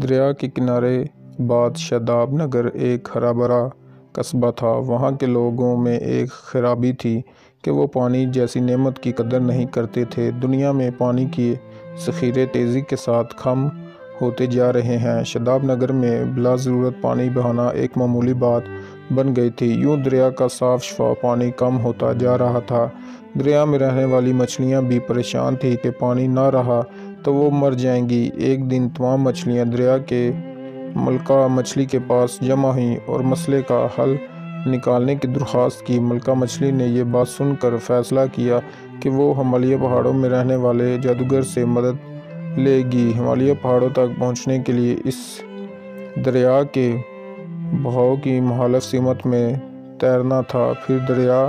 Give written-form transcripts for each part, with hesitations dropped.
دریا کے کنارے بعد شاداب نگر ایک ہرا بھرا قصبہ تھا۔ وہاں کے لوگوں میں ایک خرابی تھی کہ وہ پانی جیسی نعمت کی قدر نہیں کرتے تھے۔ دنیا میں پانی کے ذخیرے تیزی کے ساتھ کم ہوتے جا رہے ہیں۔ شاداب نگر میں بلا ضرورت پانی بہانا ایک معمولی بات بن گئی تھی۔ یوں دریا کا صاف شفاف پانی کم ہوتا جا رہا تھا۔ دریا میں رہنے والی مچھلیاں بھی پریشان تھیں کہ پانی نہ رہا تو وہ مر جائیں گی۔ ایک دن تمام مچھلیاں دریا کے ملکہ مچھلی کے پاس جمع ہوئیں اور مسئلے کا حل نکالنے کی درخواست کی۔ ملکہ مچھلی نے یہ بات سن کر فیصلہ کیا کہ وہ ہمالیہ پہاڑوں میں رہنے والے جادوگر سے مدد لے گی۔ ہمالیہ پہاڑوں تک پہنچنے کے لیے اس دریا کے بہاؤ کی مخالف سمت میں تیرنا تھا۔ پھر دریا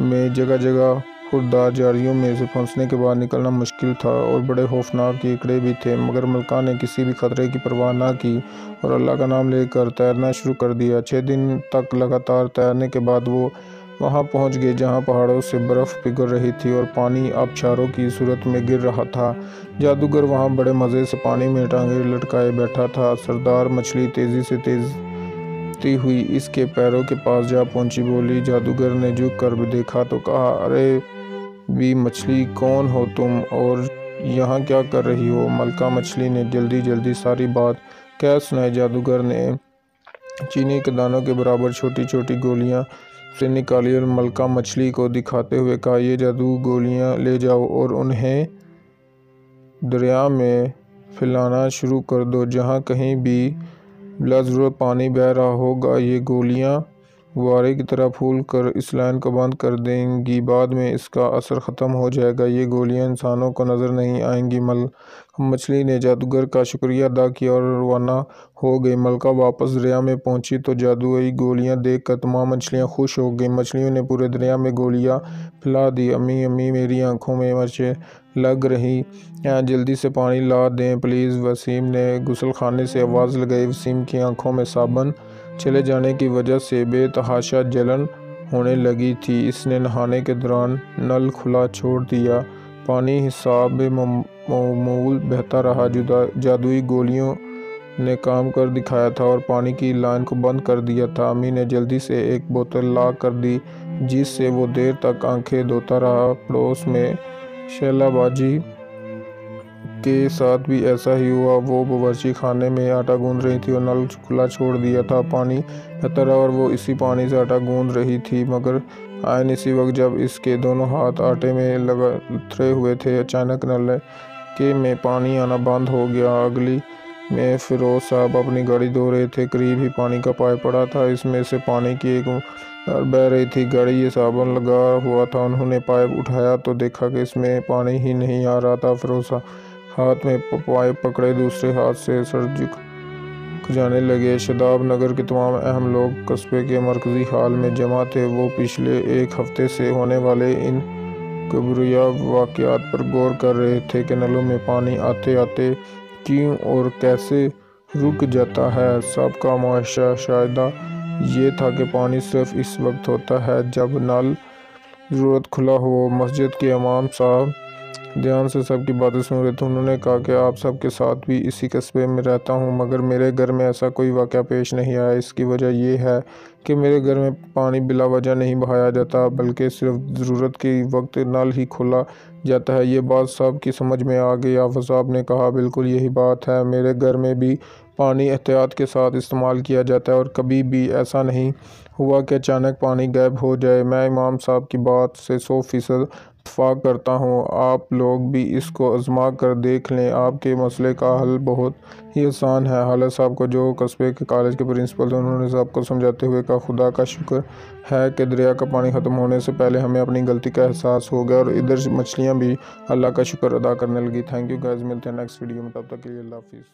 میں جگہ جگہ خوردار جھاڑیوں میں سے پھنسنے کے بعد نکلنا مشکل تھا اور بڑے خوفناک کیکڑے بھی تھے، مگر ملکہ نے کسی بھی خطرے کی پرواہ نہ کی اور اللہ کا نام لے کر تیرنا شروع کر دیا۔ 6 دن تک لگاتار تیرنے کے بعد وہ وہاں پہنچ گئی جہاں پہاڑوں سے برف پگھل رہی تھی اور پانی آبشاروں کی صورت میں گر رہا تھا۔ جادوگر وہاں بڑے مزے سے پانی میں ٹانگیں لٹکائے بیٹھا تھا۔ سردار مچھلی تیزی سے تیرتی ہوئی اس کے پیروں کے پاس جا پہنچی۔ بولی، جادوگر نے جھک کر دیکھا تو کہا، ارے بھی مچھلی، کون ہو تم اور یہاں کیا کر رہی ہو؟ ملکہ مچھلی نے جلدی جلدی ساری بات کہہ سنائی۔ جادوگر نے چینی کے دانوں کے برابر چھوٹی چھوٹی گولیاں سے نکالی اور ملکہ مچھلی کو دکھاتے ہوئے کہا، یہ جادوئی گولیاں لے جاؤ اور انہیں دریا میں پھیلانا شروع کر دو۔ جہاں کہیں بھی بلا ضرورت پانی بہہ رہا ہوگا یہ گولیاں فوارے کی طرح پھول کر اس لائن کو بند کر دیں گی۔ بعد میں اس کا اثر ختم ہو جائے گا۔ یہ گولیاں انسانوں کو نظر نہیں آئیں گی۔ ملکہ مچھلی نے جادوگر کا شکریہ ادا کیا اور روانہ ہو گئی۔ ملکہ واپس دریا میں پہنچی تو جادوئی گولیاں دیکھ کر تمام مچھلیاں خوش ہو گئیں۔ مچھلیوں نے پورے دریا میں گولیاں پھیلا دیں۔ امی امی، میری آنکھوں میں مرچیں لگ رہی ہیں، جلدی سے پانی لا دیں پلیز۔ وسیم نے غسل خانے سے آواز لگائی۔ وسیم کی آنکھوں میں صابن چلے جانے کی وجہ سے بے تحاشا جلن ہونے لگی تھی۔ اس نے نہانے کے دوران نل کھلا چھوڑ دیا۔ پانی حساب معمول بہتا رہا۔ جادوئی گولیوں نے کام کر دکھایا تھا اور پانی کی لائن کو بند کر دیا تھا۔ امی نے جلدی سے ایک بوتل لا کر دی جس سے وہ دیر تک آنکھیں دھوتا رہا۔ پڑوس میں شیلا باجی کے ساتھ بھی ایسا ہی ہوا۔ وہ باورچی خانے میں آٹا گوندھ رہی تھی اور نل کھلا چھوڑ دیا تھا۔ پانی بہتا رہا اور وہ اسی پانی سے آٹا گوندھ رہی تھی، مگر عین اسی وقت جب اس کے دونوں ہاتھ آٹے میں لتھڑے ہوئے تھے، اچانک نلکے میں پانی آنا بند ہو گیا۔ گلی میں فیروز صاحب اپنی گاڑی دھو رہے تھے۔ قریب ہی پانی کا پائپ پڑا تھا، اس میں سے پانی کی ایک دھار بہہ رہی تھی۔ گاڑی میں صابن لگا ہوا تھا۔ انہوں نے پائپ اٹھایا تو دیکھا کہ اس میں پانی ہی نہیں آ رہا تھا۔ فیروز صاحب ہاتھ میں پائپ پکڑے دوسرے ہاتھ سے سر جھک جانے لگے۔ شاداب نگر کے تمام اہم لوگ قصبے کے مرکزی ہال میں جمع تھے۔ وہ پچھلے ایک ہفتے سے ہونے والے ان گھبراؤ واقعات پر غور کر رہے تھے کہ نلوں میں پانی آتے آتے کیوں اور کیسے رک جاتا ہے۔ سب کا مشاہدہ یہ تھا کہ پانی صرف اس وقت ہوتا ہے جب نل ضرورت کھلا ہو۔ مسجد کے امام صاحب دھیان سے سب کی باتیں سن رہے تھے۔ انہوں نے کہا کہ آپ سب کے ساتھ بھی اسی قصبے میں رہتا ہوں، مگر میرے گھر میں ایسا کوئی واقعہ پیش نہیں آیا۔ اس کی وجہ یہ ہے کہ میرے گھر میں پانی بلا وجہ نہیں بہایا جاتا، بلکہ صرف ضرورت کے وقت نل ہی کھولا جاتا ہے۔ یہ بات سب کی سمجھ میں آ گئی۔ حافظ صاحب نے کہا، بالکل یہی بات ہے، میرے گھر میں بھی پانی احتیاط کے ساتھ استعمال کیا جاتا ہے اور کبھی بھی ایسا نہیں ہوا کہ اچانک پانی غائب ہو جائے۔ میں امام صاحب کی بات سے 100% اتفاق کرتا ہوں۔ آپ لوگ بھی اس کو آزما کر دیکھ لیں، آپ کے مسئلے کا حل بہت ہی آسان ہے۔ حالد صاحب کو جو قصبے کے کالج کے پرنسپل تھے، انہوں نے سب کو سمجھاتے ہوئے کہا، خدا کا شکر ہے کہ دریا کا پانی ختم ہونے سے پہلے ہمیں اپنی غلطی کا احساس ہو گیا اور ادھر مچھلیاں بھی اللہ کا شکر ادا کرنے لگی۔ تھینک یو گائز، ملتے ہیں نیکسٹ ویڈیو میں، تب تک کے لیے اللہ حافظ۔